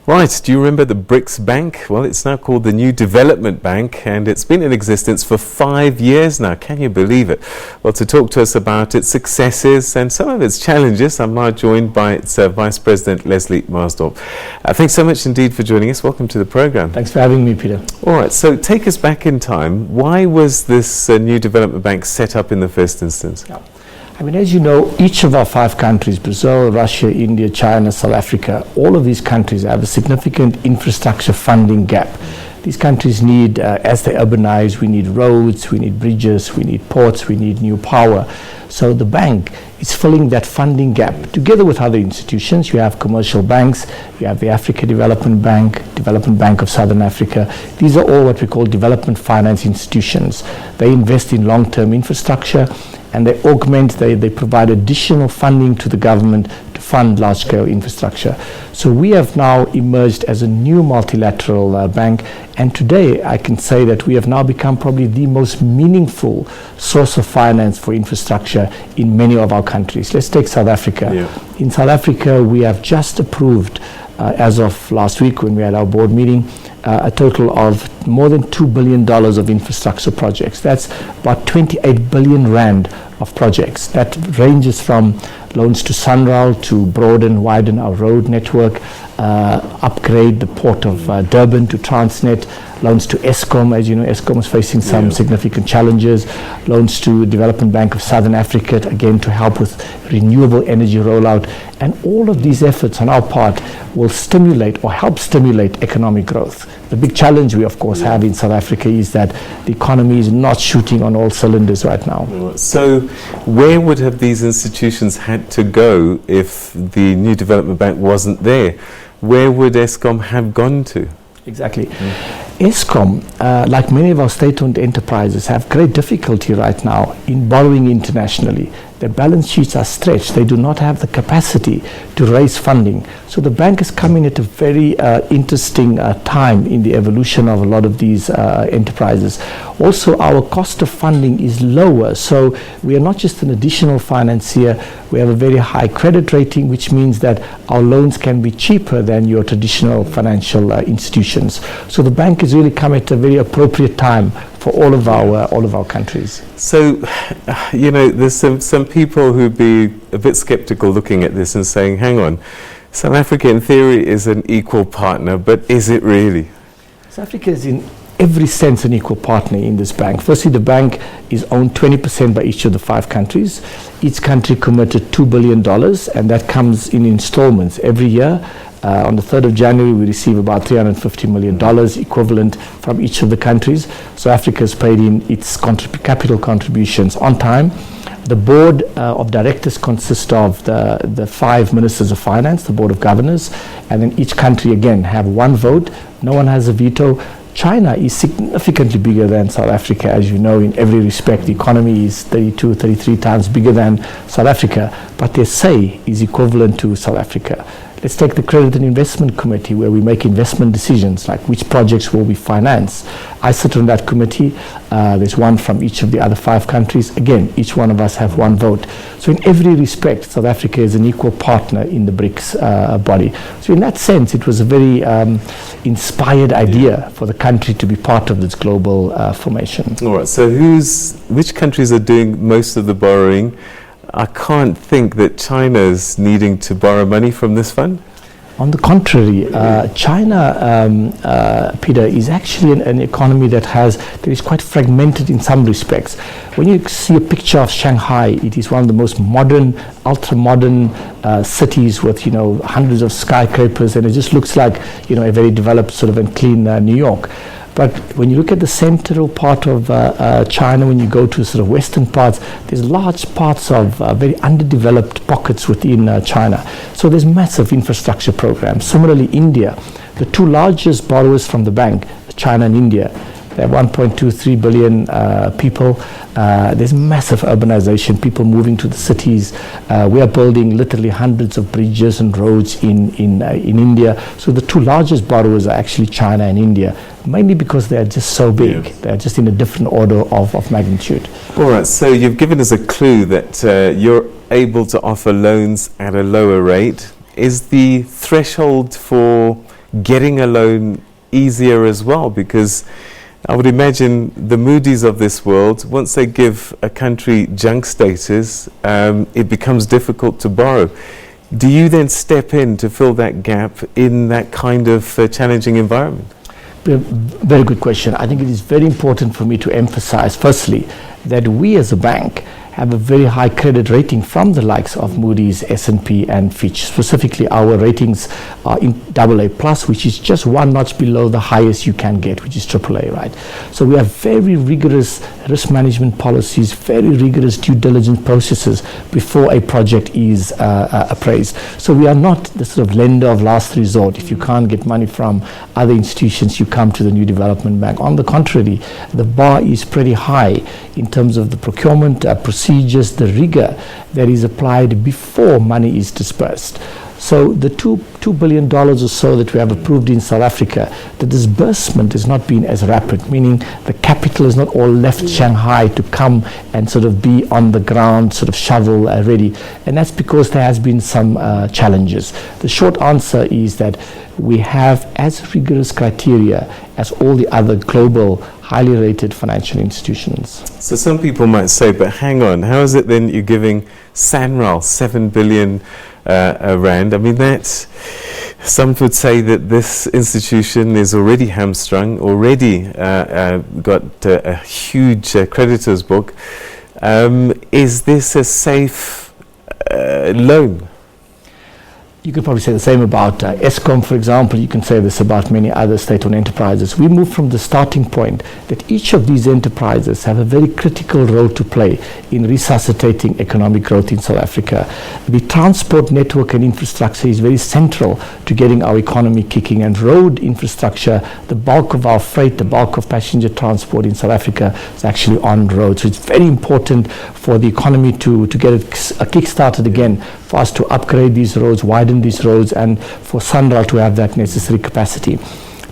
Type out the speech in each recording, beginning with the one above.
Right, do you remember the BRICS Bank? Well, it's now called the New Development Bank, and it's been in existence for 5 years now. Can you believe it? Well, to talk to us about its successes and some of its challenges, I'm now joined by its Vice President, Leslie Maasdorp. Thanks so much indeed for joining us. Welcome to the program. Thanks for having me, Peter. All right, so take us back in time. Why was this New Development Bank set up in the first instance? Yeah. I mean, as you know, each of our 5 countries, Brazil, Russia, India, China, South Africa, all of these countries have a significant infrastructure funding gap. These countries need, as they urbanize, we need roads, we need bridges, we need ports, we need new power. So the bank is filling that funding gap together with other institutions. You have commercial banks, you have the Africa Development Bank of Southern Africa. These are all what we call development finance institutions. They invest in long-term infrastructure, and they augment, they provide additional funding to the government to fund large-scale infrastructure. So we have now emerged as a new multilateral bank, and today I can say that we have now become probably the most meaningful source of finance for infrastructure in many of our countries. Let's take South Africa. Yeah. In South Africa, we have just approved, as of last week when we had our board meeting, a total of more than $2 billion of infrastructure projects. That's about 28 billion rand of projects. That ranges from loans to Sunrail to broaden, widen our road network, upgrade the port of Durban to Transnet, loans to Eskom. As you know, Eskom is facing some significant challenges, loans to Development Bank of Southern Africa, again to help with renewable energy rollout. And all of these efforts on our part will stimulate or help stimulate economic growth. The big challenge we of course have in South Africa is that the economy is not shooting on all cylinders right now. So where would have these institutions had to go if the New Development Bank wasn't there? Where would Eskom have gone to? Exactly. Eskom, like many of our state-owned enterprises, have great difficulty right now in borrowing internationally. Their balance sheets are stretched. They do not have the capacity to raise funding. So the bank is coming at a very interesting time in the evolution of a lot of these enterprises. Also, our cost of funding is lower. So we are not just an additional financier. We have a very high credit rating, which means that our loans can be cheaper than your traditional financial institutions. So the bank has really come at a very appropriate time for all of our countries. So, you know, there's some people who'd be a bit skeptical looking at this and saying, hang on, South Africa in theory is an equal partner, but is it really? South Africa is in every sense an equal partner in this bank. Firstly, the bank is owned 20% by each of the 5 countries. Each country committed $2 billion, and that comes in installments every year. On the 3rd of January, we receive about $350 million equivalent from each of the countries. So Africa has paid in its capital contributions on time. The board of directors consists of the 5 ministers of finance, the board of governors, and then each country again have 1 vote. No one has a veto. China is significantly bigger than South Africa, as you know, in every respect. The economy is 32, 33 times bigger than South Africa, but their say is equivalent to South Africa. Let's take the Credit and Investment Committee, where we make investment decisions, like which projects will we finance. I sit on that committee. There's 1 from each of the other 5 countries. Again, each one of us have 1 vote. So in every respect, South Africa is an equal partner in the BRICS body. So in that sense, it was a very inspired idea for the country to be part of this global formation. All right, so which countries are doing most of the borrowing? I can't think that China's needing to borrow money from this fund. On the contrary, China, Peter, is actually an economy that is quite fragmented in some respects. When you see a picture of Shanghai, it is one of the most modern, ultra-modern cities with, hundreds of skyscrapers, and it just looks like, a very developed sort of and clean New York. But when you look at the central part of China, when you go to sort of western parts, there's large parts of very underdeveloped pockets within China. So there's massive infrastructure programs. Similarly, India, the 2 largest borrowers from the bank, China and India, they have 1.23 billion people. There's massive urbanization, people moving to the cities. We are building literally hundreds of bridges and roads in India. So the 2 largest borrowers are actually China and India, mainly because they are just so big. They are just in a different order of magnitude. All right, so you've given us a clue that you're able to offer loans at a lower rate. Is the threshold for getting a loan easier as well? Because I would imagine the Moody's of this world, once they give a country junk status, it becomes difficult to borrow. Do you then step in to fill that gap in that kind of challenging environment? Very good question. I think it is very important for me to emphasize, firstly, that we as a bank have a very high credit rating from the likes of Moody's, S&P and Fitch. Specifically, our ratings are in AA+, which is just one notch below the highest you can get, which is AAA, right? So we have very rigorous risk management policies, very rigorous due diligence processes before a project is appraised. So we are not the sort of lender of last resort. If you can't get money from other institutions, you come to the New Development Bank. On the contrary, the bar is pretty high in terms of the procurement procedures, the rigor that is applied before money is dispersed. So the $2 billion or so that we have approved in South Africa, the disbursement has not been as rapid, meaning the capital is not all left Shanghai to come and sort of be on the ground, sort of shovel ready. And that's because there has been some challenges. The short answer is that we have as rigorous criteria as all the other global highly rated financial institutions. So some people might say, but hang on, how is it then you're giving Sanral 7 billion rand? I mean, that's, some would say that this institution is already hamstrung, already got a huge creditors book. Is this a safe loan? You could probably say the same about Eskom, for example. You can say this about many other state-owned enterprises. We move from the starting point that each of these enterprises have a very critical role to play in resuscitating economic growth in South Africa. The transport network and infrastructure is very central to getting our economy kicking, and road infrastructure, the bulk of our freight, the bulk of passenger transport in South Africa is actually on roads. So it's very important for the economy to get a kick-started again, for us to upgrade these roads, widen these roads, and for Sanral to have that necessary capacity.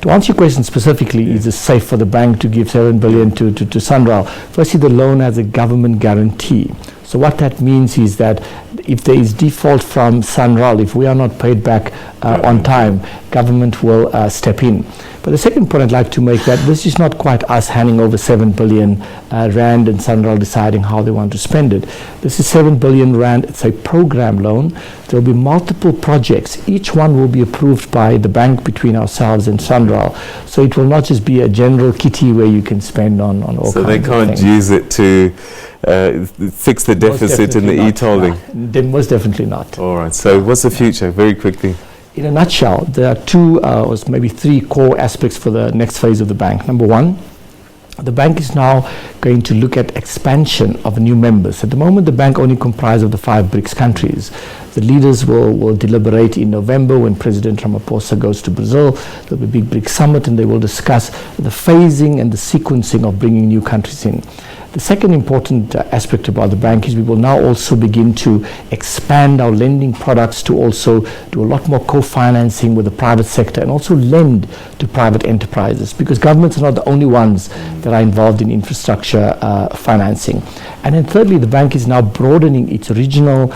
To answer your question specifically, is it safe for the bank to give 7 billion to Sanral? Firstly, the loan has a government guarantee. So what that means is that if there is default from Sanral, if we are not paid back on time, government will step in. But the second point I'd like to make, that this is not quite us handing over 7 billion rand and Sanral deciding how they want to spend it. This is 7 billion rand. It's a program loan. There will be multiple projects. Each one will be approved by the bank between ourselves and Sanral. So it will not just be a general kitty where you can spend on all kinds of things. So they can't use it to fix the deficit in the e-tolling? No, most definitely not. All right. So what's the future, very quickly? In a nutshell, there are two or maybe three core aspects for the next phase of the bank. Number one, the bank is now going to look at expansion of new members. At the moment, the bank only comprises of the 5 BRICS countries. The leaders will deliberate in November when President Ramaphosa goes to Brazil. There will be a big BRICS summit, and they will discuss the phasing and the sequencing of bringing new countries in. The second important aspect about the bank is we will now also begin to expand our lending products to also do a lot more co-financing with the private sector and also lend to private enterprises, because governments are not the only ones that are involved in infrastructure financing. And then thirdly, the bank is now broadening its regional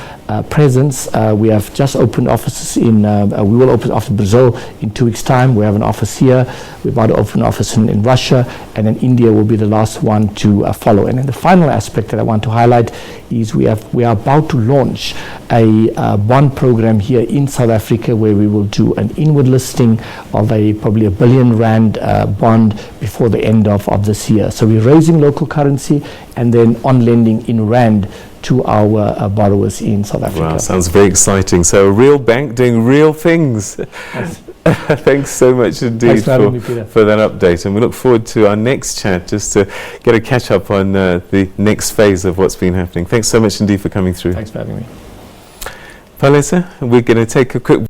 presence. We have just opened offices in, we will open after Brazil in 2 weeks' time. We have an office here. We're about to open an office in Russia, and then India will be the last one to follow. And then the final aspect that I want to highlight is we are about to launch a bond program here in South Africa, where we will do an inward listing of probably 1 billion rand bond before the end of this year. So we're raising local currency and then on lending in rand to our borrowers in South Africa. Wow, sounds very exciting. So a real bank doing real things. Yes. Thanks so much indeed for that update, and we look forward to our next chat just to get a catch up on the next phase of what's been happening. Thanks so much indeed for coming through. Thanks for having me. Palesa, we're going to take a quick